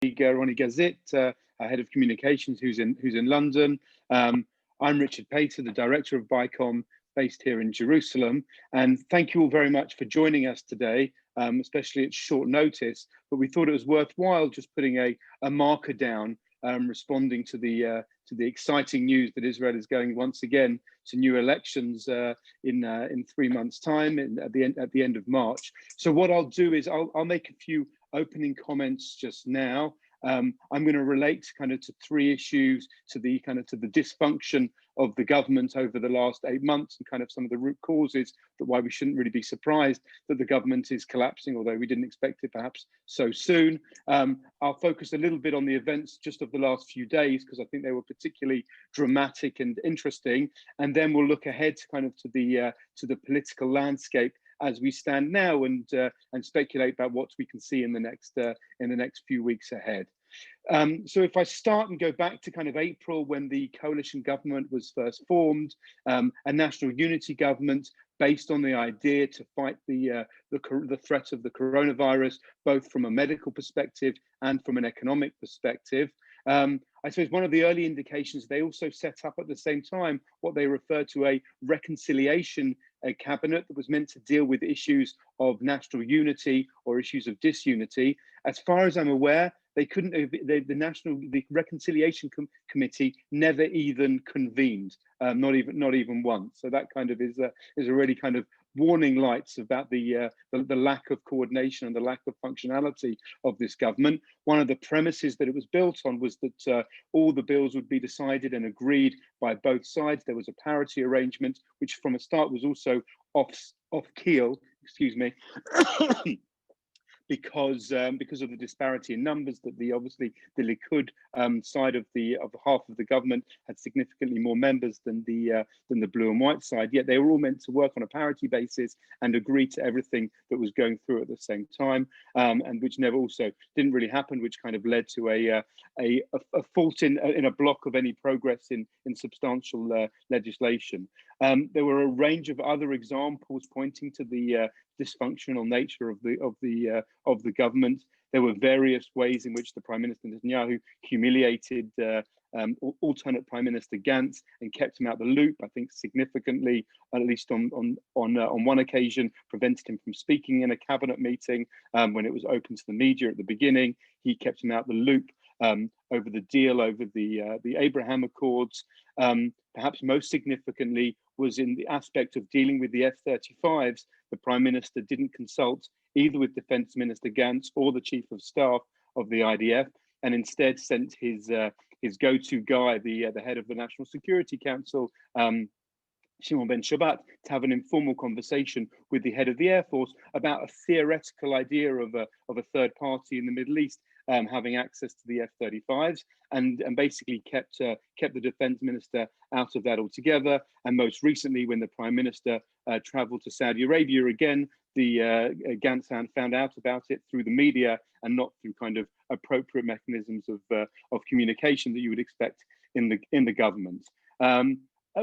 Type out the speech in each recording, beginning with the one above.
Ronnie Gazit, our head of communications, who's in London. I'm Richard Pater, the director of BICOM, based here in Jerusalem. And thank you all very much for joining us today, especially at short notice. But we thought it was worthwhile just putting a marker down, responding to the exciting news that Israel is going once again to new elections in 3 months' time, at the end of March. So what I'll do is I'll make a few opening comments just now. I'm going to relate kind of to three issues, to the dysfunction of the government over the last 8 months, and kind of some of the root causes that why we shouldn't really be surprised that the government is collapsing, although we didn't expect it perhaps so soon. I'll focus a little bit on the events just of the last few days, because I think they were particularly dramatic and interesting, and then we'll look ahead to kind of to the political landscape as we stand now, and speculate about what we can see in the next few weeks ahead. So if I start and go back to kind of April, when the coalition government was first formed, a national unity government based on the idea to fight the threat of the coronavirus, both from a medical perspective and from an economic perspective. I suppose one of the early indications, they also set up at the same time what they refer to a reconciliation cabinet that was meant to deal with issues of national unity or issues of disunity. As far as I'm aware, they couldn't. The Reconciliation Committee never even convened, not even once. So that kind of is already kind of warning lights about the lack of coordination and the lack of functionality of this government. One of the premises that it was built on was that all the bills would be decided and agreed by both sides. There was a parity arrangement, which from a start was also off keel. Excuse me. Because of the disparity in numbers, that obviously the Likud side of half of the government had significantly more members than the blue and white side. Yet they were all meant to work on a parity basis and agree to everything that was going through at the same time, and which never also didn't really happen, which kind of led to a fault in a block of any progress in substantial legislation. There were a range of other examples pointing to the dysfunctional nature of the government. There were various ways in which the Prime Minister Netanyahu humiliated alternate Prime Minister Gantz and kept him out the loop. I think significantly, at least on one occasion, prevented him from speaking in a cabinet meeting when it was open to the media at the beginning. He kept him out the loop over the deal, over the Abraham Accords. Perhaps most significantly was in the aspect of dealing with the F-35s. The Prime Minister didn't consult either with Defence Minister Gantz or the Chief of Staff of the IDF, and instead sent his go-to guy, the head of the National Security Council, Shimon Ben Shabbat, to have an informal conversation with the head of the Air Force about a theoretical idea of a third party in the Middle East having access to the F-35s, and basically kept the defense minister out of that altogether. And most recently, when the Prime Minister traveled to Saudi Arabia again, the Gantz found out about it through the media and not through kind of appropriate mechanisms of communication that you would expect in the government.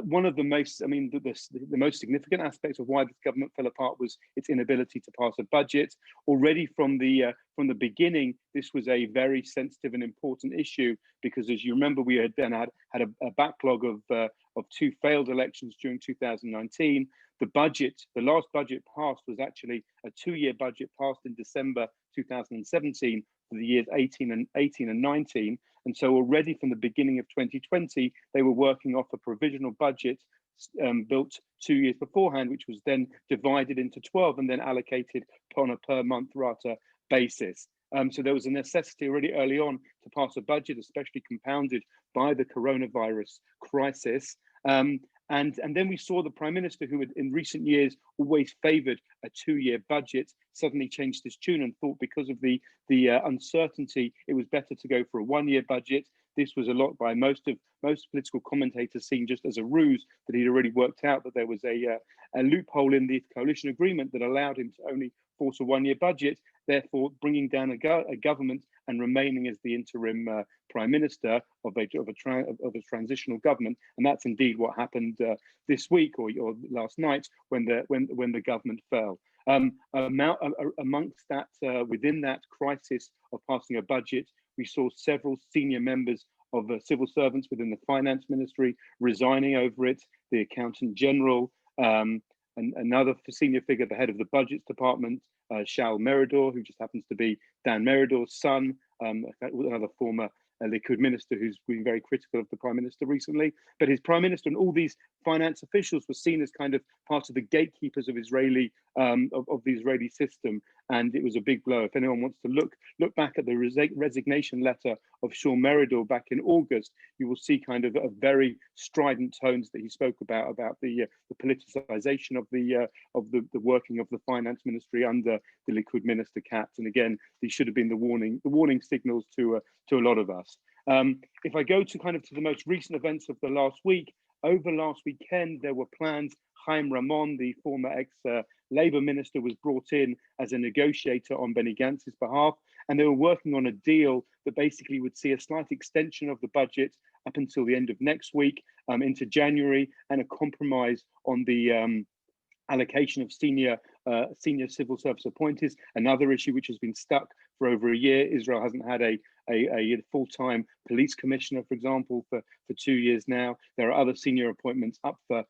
One of the most, the most significant aspects of why this government fell apart was its inability to pass a budget. Already from the beginning, this was a very sensitive and important issue, because, as you remember, we had then had a backlog of two failed elections during 2019. The last budget passed was actually a 2-year budget passed in December 2017 for the years 18 and 19. And so already from the beginning of 2020, they were working off a provisional budget built 2 years beforehand, which was then divided into 12 and then allocated on a per month rata basis. So there was a necessity already early on to pass a budget, especially compounded by the coronavirus crisis. And then we saw the Prime Minister, who had in recent years always favoured a 2-year budget, suddenly changed his tune and thought, because of the uncertainty, it was better to go for a 1-year budget. This was a lot by most political commentators seen just as a ruse, that he'd already worked out that there was a loophole in the coalition agreement that allowed him to only force a 1-year budget, therefore bringing down a government and remaining as the interim Prime Minister of a transitional government. And that's indeed what happened this week or last night when the government fell. Amongst that, within that crisis of passing a budget, We saw several senior members of civil servants within the finance ministry resigning over it, the accountant general, and another senior figure, the head of the budgets department, Shaul Meridor, who just happens to be Dan Meridor's son, another former Likud minister who's been very critical of the prime minister recently. But his prime minister and all these finance officials were seen as kind of part of the gatekeepers of Israeli of the Israeli system, and it was a big blow. If anyone wants to look back at the resignation letter of Shaul Meridor back in August, you will see kind of a very strident tones that he spoke about the politicization of the working of the finance ministry under the Likud minister Katz. And again, these should have been the warning signals to a lot of us. If I go to the most recent events of the last week, over last weekend, there were plans. Chaim Ramon, the former ex-Labour minister, was brought in as a negotiator on Benny Gantz's behalf, and they were working on a deal that basically would see a slight extension of the budget up until the end of next week, into January, and a compromise on the allocation of senior civil service appointees. Another issue which has been stuck for over a year. Israel hasn't had a full-time police commissioner, for example, for 2 years now. There are other senior appointments up for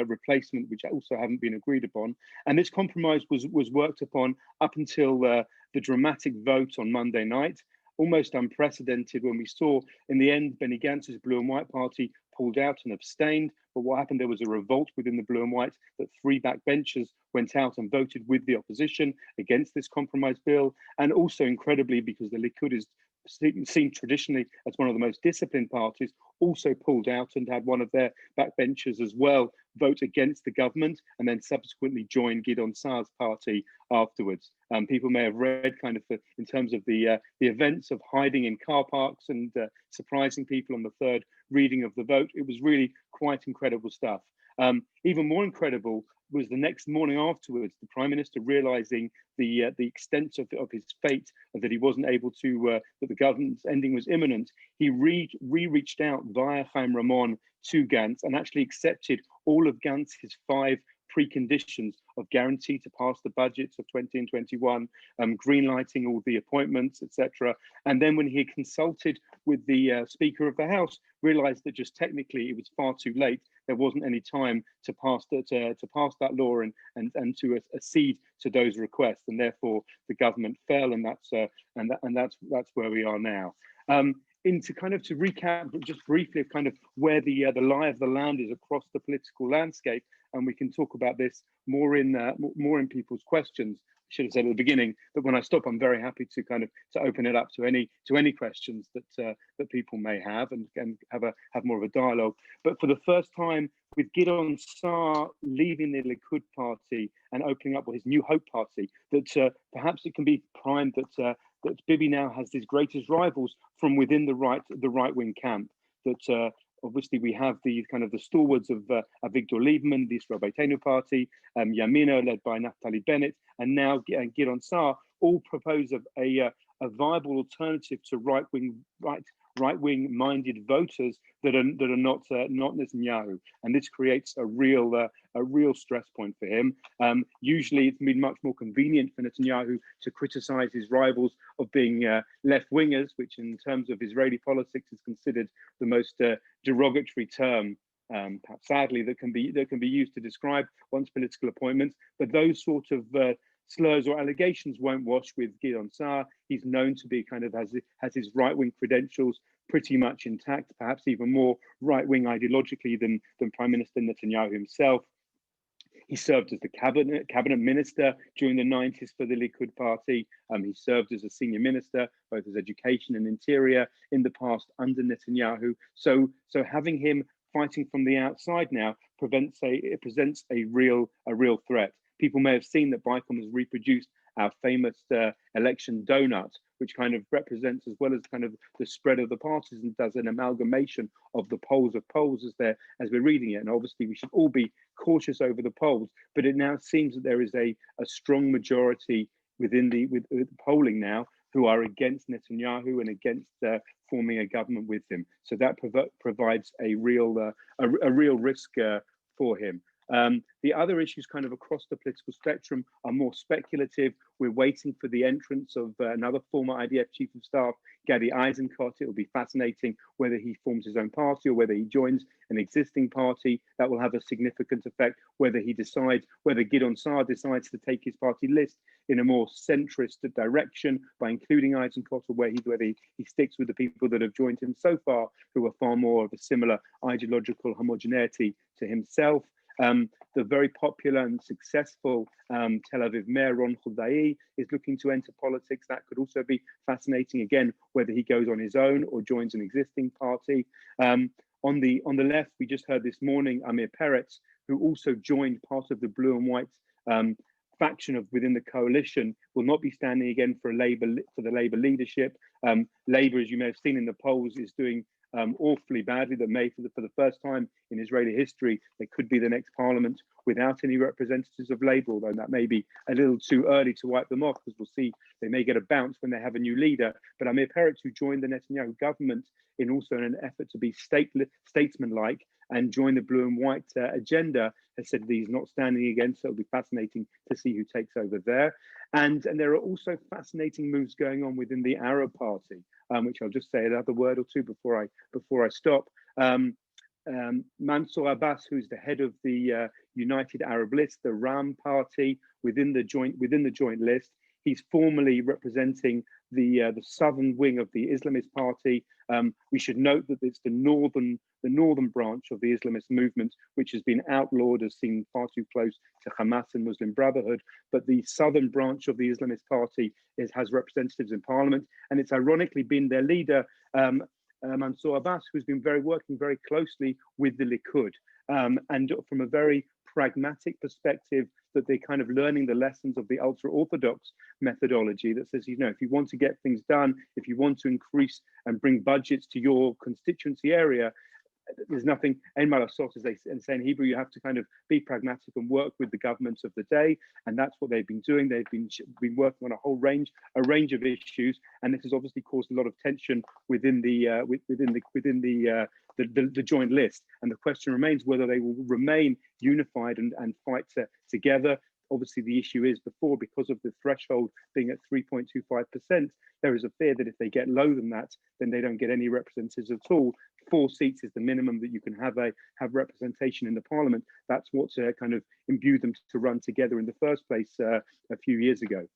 replacement, which also haven't been agreed upon. And this compromise was worked upon up until the dramatic vote on Monday night. Almost unprecedented, when we saw in the end Benny Gantz's Blue and White party pulled out and abstained. But what happened, there was a revolt within the Blue and White, that 3 backbenchers went out and voted with the opposition against this compromise bill. And also, incredibly, because the Likud is seen traditionally as one of the most disciplined parties, also pulled out and had one of their backbenchers as well vote against the government, and then subsequently joined Gideon Saar's party afterwards. People may have read in terms of the events of hiding in car parks and surprising people on the third reading of the vote. It was really quite incredible stuff. Even more incredible was the next morning afterwards, the Prime Minister realizing the extent of his fate, that he wasn't able to, that the government's ending was imminent. He reached out via Chaim Ramon to Gantz and actually accepted all of Gantz's 5 preconditions of guarantee to pass the budgets of 20 and 21, greenlighting all the appointments, etc. And then when he consulted with the Speaker of the House, realized that just technically it was far too late. There wasn't any time to pass that law and to accede to those requests, and therefore the government fell, and that's where we are now. To recap just briefly of where the lie of the land is across the political landscape, and we can talk about this more in people's questions. I should have said at the beginning that when I stop, I'm very happy to open it up to any questions that people may have, and have more of a dialogue. But for the first time, with Gideon Saar leaving the Likud party and opening up his New Hope party, that perhaps it can be primed that Bibi now has his greatest rivals from within the right wing camp. That obviously we have the stalwarts of Avigdor Lieberman, the Israel Beitenu party, Yamina led by Naftali Bennett, and now Gideon Saar, all propose a viable alternative to right-wing minded voters that are not Netanyahu, and this creates a real stress point for him. Usually, it's been much more convenient for Netanyahu to criticize his rivals of being left-wingers, which, in terms of Israeli politics, is considered the most derogatory term, perhaps sadly, that can be used to describe one's political appointments. But those sort of slurs or allegations won't wash with Gideon Saar. He's known to be has his right-wing credentials pretty much intact, perhaps even more right-wing ideologically than Prime Minister Netanyahu himself. He served as the cabinet minister during the 90s for the Likud party. He served as a senior minister, both as education and interior, in the past under Netanyahu. So having him fighting from the outside now presents a real threat. People may have seen that BICOM has reproduced our famous election donut, which represents, as well as the spread of the parties, and does an amalgamation of the polls of polls as we're reading it. And obviously we should all be cautious over the polls, but it now seems that there is a strong majority with polling now who are against Netanyahu and against forming a government with him. So that provides a real risk for him. The other issues kind of across the political spectrum are more speculative. We're waiting for the entrance of another former IDF Chief of Staff, Gabi Ashkenazi. It will be fascinating whether he forms his own party or whether he joins an existing party. That will have a significant effect whether Gideon Saar decides to take his party list in a more centrist direction by including Eisenkot, or whether he sticks with the people that have joined him so far, who are far more of a similar ideological homogeneity to himself. The very popular and successful Tel Aviv Mayor Ron Chodai is looking to enter politics. That could also be fascinating, again, whether he goes on his own or joins an existing party. On the left, we just heard this morning Amir Peretz, who also joined part of the blue and white faction within the coalition, will not be standing again for the Labour leadership. Labour, as you may have seen in the polls, is doing awfully badly. That may, for the first time in Israeli history, there could be the next parliament without any representatives of Labour, although that may be a little too early to wipe them off, because we'll see they may get a bounce when they have a new leader. But Amir Peretz, who joined the Netanyahu government in an effort to be statesman-like and join the blue and white agenda, has said that he's not standing again. So it'll be fascinating to see who takes over there. And there are also fascinating moves going on within the Arab Party, which I'll just say another word or two before I stop. Mansour Abbas, who's the head of the United Arab List, the RAM Party within the joint list, he's formally representing the southern wing of the Islamist Party. We should note that it's the northern branch of the Islamist movement, which has been outlawed as seen far too close to Hamas and Muslim Brotherhood. But the southern branch of the Islamist Party has representatives in parliament, and it's ironically been their leader, Mansour Abbas, who's been working very closely with the Likud, and from a very pragmatic perspective, that they're kind of learning the lessons of the ultra-Orthodox methodology that says, if you want to get things done, if you want to increase and bring budgets to your constituency area, there's nothing, en malasot, as they say in Hebrew, you have to kind of be pragmatic and work with the governments of the day, and that's what they've been doing. They've been working on a range of issues, and this has obviously caused a lot of tension within the joint list. And the question remains whether they will remain unified and fight together. Obviously, the issue is because of the threshold being at 3.25%, there is a fear that if they get lower than that, then they don't get any representatives at all. 4 seats is the minimum that you can have representation in the parliament. That's what kind of imbued them to run together in the first place a few years ago.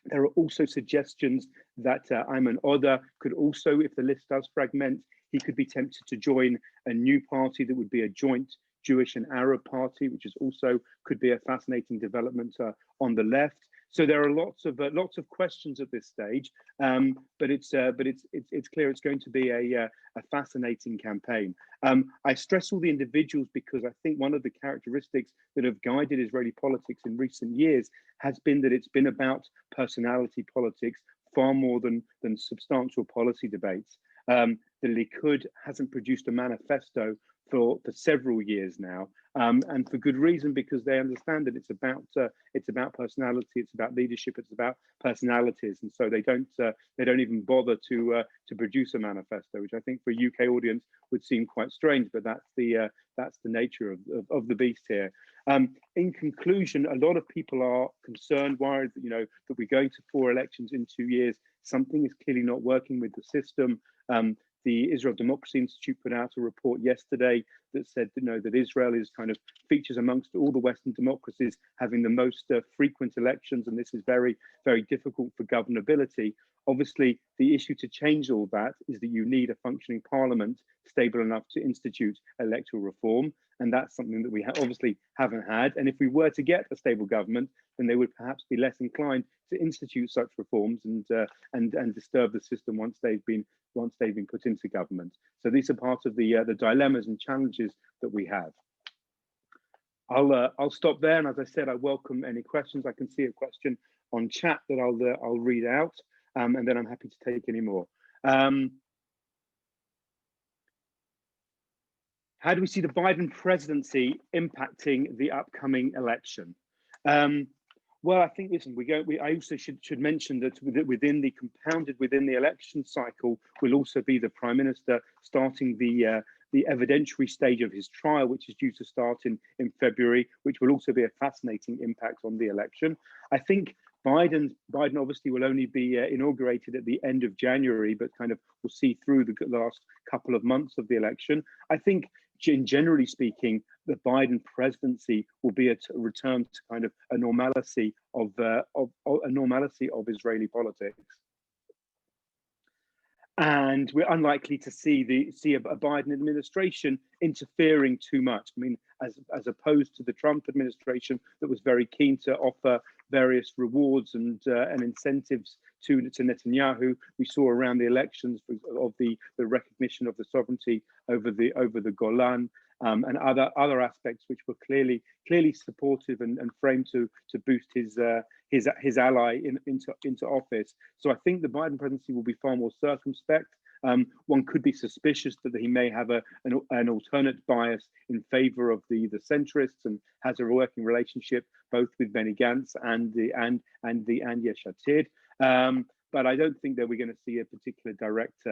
There are also suggestions that Ayman Odeh could also, if the list does fragment, he could be tempted to join a new party that would be a joint Jewish and Arab party, which is also could be a fascinating development on the left. So there are lots of questions at this stage, but it's clear it's going to be a fascinating campaign. I stress all the individuals because I think one of the characteristics that have guided Israeli politics in recent years has been that it's been about personality politics far more than substantial policy debates. The Likud hasn't produced a manifesto for several years now, and for good reason, because they understand that it's about personality, it's about leadership, it's about personalities, and so they don't even bother to produce a manifesto, which I think for a UK audience would seem quite strange, but that's the nature of the beast here. In conclusion, a lot of people are concerned, worried that that we're going to 4 elections in 2 years. Something is clearly not working with the system. The Israel Democracy Institute put out a report yesterday that said that Israel is kind of features amongst all the Western democracies having the most frequent elections, and this is very, very difficult for governability. Obviously, the issue to change all that is that you need a functioning parliament stable enough to institute electoral reform, and that's something that we obviously haven't had. And if we were to get a stable government, then they would perhaps be less inclined to institute such reforms and disturb the system once they've been put into government. So these are part of the dilemmas and challenges that we have. I'll stop there, and as I said, I welcome any questions. I can see a question on chat that I'll read out, and then I'm happy to take any more. How do we see the Biden presidency impacting the upcoming election? Well, I think, listen, I also should mention that within the election cycle will also be the Prime Minister starting the the evidentiary stage of his trial, which is due to start in February, which will also be a fascinating impact on the election. I think Biden obviously will only be inaugurated at the end of January, but kind of will see through the last couple of months of the election. I think, generally speaking, the Biden presidency will be a return to kind of a normalcy of Israeli politics. And we're unlikely to see a Biden administration interfering too much. I mean, as opposed to the Trump administration that was very keen to offer various rewards and incentives to Netanyahu, we saw around the elections of the recognition of the sovereignty over the Golan. And other aspects which were clearly supportive and framed to boost his ally into office. So I think the Biden presidency will be far more circumspect. One could be suspicious that he may have an alternate bias in favor of the centrists, and has a working relationship both with Benny Gantz and the Yesh Atid. But I don't think that we're going to see a particular direct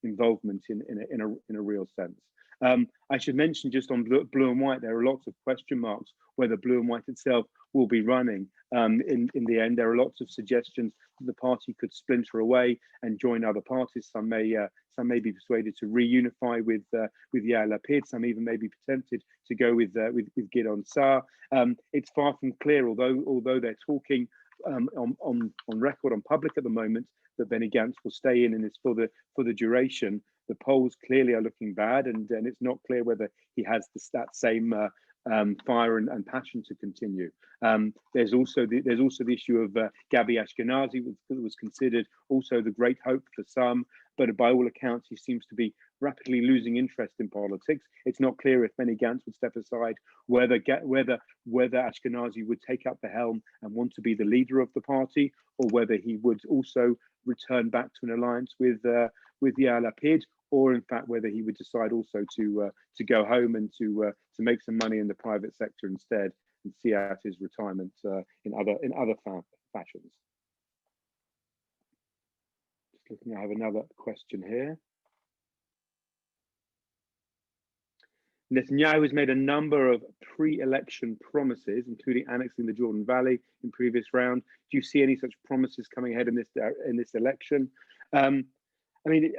involvement in a real sense. I should mention just on blue and white, there are lots of question marks whether blue and white itself will be running in the end. There are lots of suggestions that the party could splinter away and join other parties. Some may be persuaded to reunify with Yair Lapid. Some even may be tempted to go with Gideon Sa'ar. It's far from clear, although they're talking on record, on public at the moment, that Benny Gantz will stay in and it's for the duration. The polls clearly are looking bad, and it's not clear whether he has that same fire and passion to continue. There's also the issue of Gabi Ashkenazi, which was considered also the great hope for some, but by all accounts, he seems to be rapidly losing interest in politics. It's not clear if Benny Gantz would step aside, whether Ashkenazi would take up the helm and want to be the leader of the party, or whether he would also return back to an alliance with Yair Lapid, or in fact whether he would decide also to go home and to make some money in the private sector instead and see out his retirement in other fashions. Just looking, I have another question here. Netanyahu has made a number of pre-election promises, including annexing the Jordan Valley in previous round. Do you see any such promises coming ahead in this election? I mean,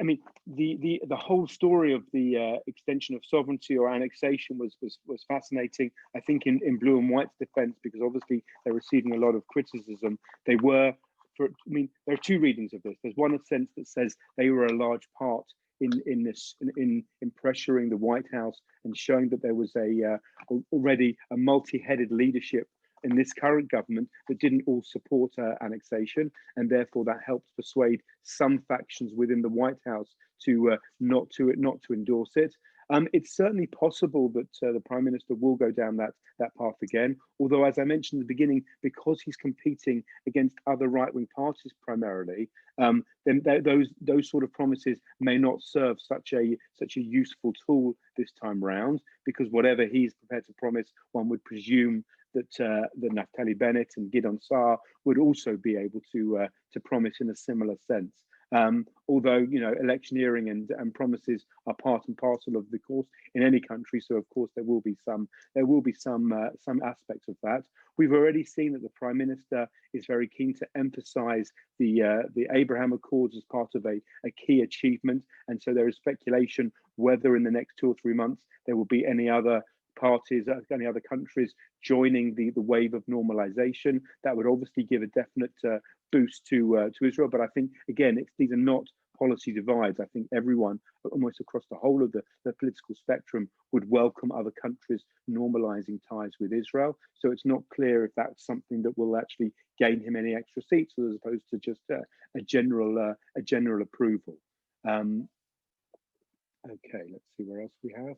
the whole story of the extension of sovereignty or annexation was fascinating. I think in blue and white's defense, because obviously they're receiving a lot of criticism. They were, there are two readings of this. There's one sense that says they were a large part in pressuring the White House and showing that there was already a multi-headed leadership in this current government that didn't all support annexation, and therefore that helps persuade some factions within the White House to not to endorse it. It's certainly possible that the Prime Minister will go down that path again, although, as I mentioned at the beginning, because he's competing against other right-wing parties primarily, then those sort of promises may not serve such a useful tool this time round, because whatever he's prepared to promise, one would presume that Naftali Bennett and Gideon Sa'ar would also be able to promise in a similar sense. Although electioneering and promises are part and parcel of the course in any country, so of course there will be some aspects of that. We've already seen that the Prime Minister is very keen to emphasise the Abraham Accords as part of a key achievement, and so there is speculation whether in the next 2 or 3 months there will be any other parties, any other countries joining the wave of normalization. That would obviously give a definite boost to Israel. But I think, again, these are not policy divides. I think everyone, almost across the whole of the political spectrum, would welcome other countries normalizing ties with Israel. So it's not clear if that's something that will actually gain him any extra seats, as opposed to just a general approval. Okay, let's see where else we have.